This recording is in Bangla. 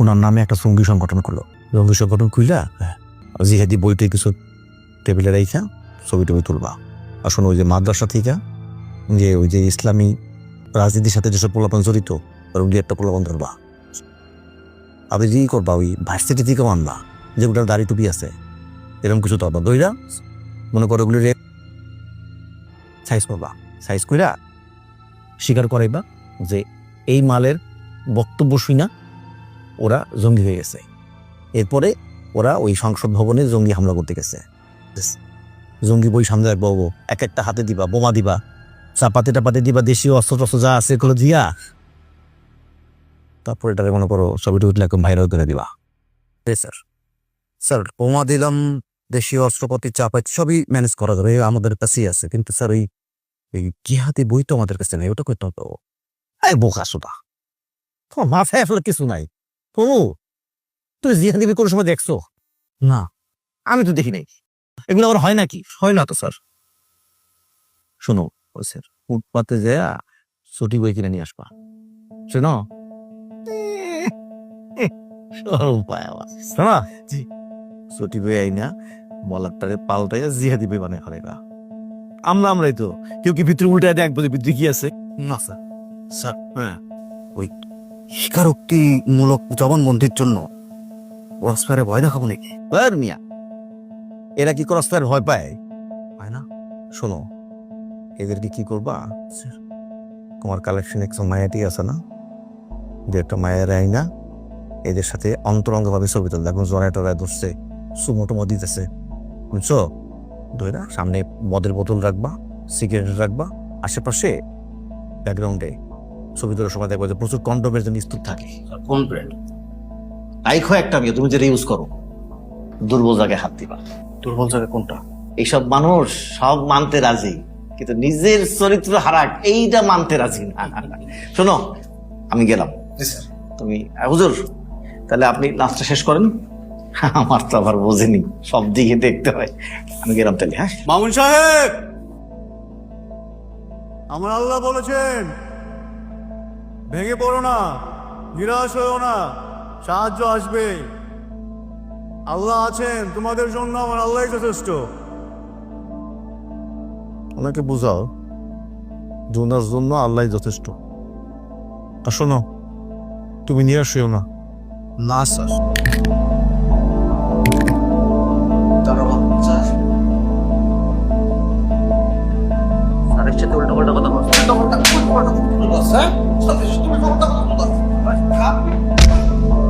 ওনার নামে একটা জঙ্গি সংগঠন করলো। জঙ্গি সংগঠন খুইলা জিহাদি বইটাই কিছু টেবিলে রাইখা ছবি টবি তুলবা। আসলে ওই যে মাদ্রাসা থেকে যে ওই যে ইসলামী রাজনীতির সাথে যেসব পোলাপান জড়িত ওরকম দুই একটা পোলাপান ধরবা। আপনি কি করবা ওই ভার্সিটি থেকেও আনবা যেগুলোর দাড়ি টুপি আছে এরকম কিছু ধরবা। দইরা মনে করো ওগুলি সাইজ করবা। সাইজ কইরা স্বীকার করাইবা যে এই মালের বক্তব্য শুনা ওরা জঙ্গি হয়ে গেছে। এরপরে ওরা ওই সংসদ ভবনে জঙ্গি হামলা করতে গেছে। জঙ্গি বই সামনে রাখবো, এক একটা হাতে দিবা, বোমা দিবা, চাপাতে টাপাতে দিবা, দেশীয় অস্ত্র টস্ত্র যা আছে এগুলো দিয়া তারপর এটাকে মনে করো ছবিটা উঠলে একদম ভাইরাল করে দিবা। স্যার স্যার বোমা দিলাম, দেশীয় অস্ত্রপাতি চাপাতি সবই ম্যানেজ করা যাবে, আমাদের কাছেই আছে। কিন্তু স্যার ওই জিহাদি বই তো আমাদের কাছে নেই, ওটা করতে হতো। এই বোকা সোটা, তোমার মাথায় আসলে কিছু নাই। তুই জিহাদি বই কোনো সময় দেখছো? না, আমি তো দেখি নাই। এগুলো আবার হয় নাকি? হয় না তো স্যার। শোনো ও স্যার, ফুটপাতে যায় ছুটি বই কিনে নিয়ে আসবা। শোনো ছুটি বই আই না বলারটারে পাল্টাইয়া জিহাদি বই বানায় হারাইবা। আমরাই তো কেউ কি ভিতরে উল্টায় দেখবো যে ভিতরে কি আছে? না স্যার। স্যার হ্যাঁ, ওই স্বীকারোক্তিমূলক জবানবন্দির জন্য ক্রসফায়ারে ভয় দেখাবো নাকি? মিয়া, এরা কি ক্রসফায়ার ভয় পায়? পায় না। শোনো, এদেরকে কি করবা, তোমার কালেকশন একশো মায়াটি আছে না, যে একটা মায়ের আইনা এদের সাথে অন্তরঙ্গ ভাবে ছবি তুলতে, এখন জড়ায় টরায় ধরছে, সুমো টুমো দিতেছে, বুঝছো? ধরে সামনে মদের বোতল রাখবা, সিগারেট রাখবা, আশেপাশে ব্যাকগ্রাউন্ডে ছবি তোলার সময় দেখবা যে প্রচুর কন্ডোমের জন্য স্তূপ থাকে। কোন ব্র্যান্ড? আইখো একটা বিয়ে, তুমি যেটা ইউজ করো। দুর্বল জায়গায় হাত দিবা। দুর্বল জায়গা কোনটা? এইসব মানুষ সব মানতে রাজি, কিন্তু নিজের চরিত্র হারাক এইটা মানতে রাজি না। শোনো, আমি গেলাম। তুমি হুজুর, তাহলে আপনি লাস্টটা শেষ করেন। আমার তো আবার বোঝেনি, সব দিকে দেখতে হয়। আমি গেলাম তাহলে। হ্যাঁ মামুন সাহেব, আমার আল্লাহ বলেছেন ভেঙে পড়ো না, নিরাশ হয়েও না, সাহায্য আসবে। আল্লাহ আছেন তোমাদের জন্য, আমার আল্লাহ যথেষ্ট। ওনাকে বুঝাও জোনার জন্য আল্লাহ যথেষ্ট। আর শোনো, তুমি নিরাশ হইও না। না স্যার। স্যারের সাথে উল্টো পাল্টা কথা বলছো।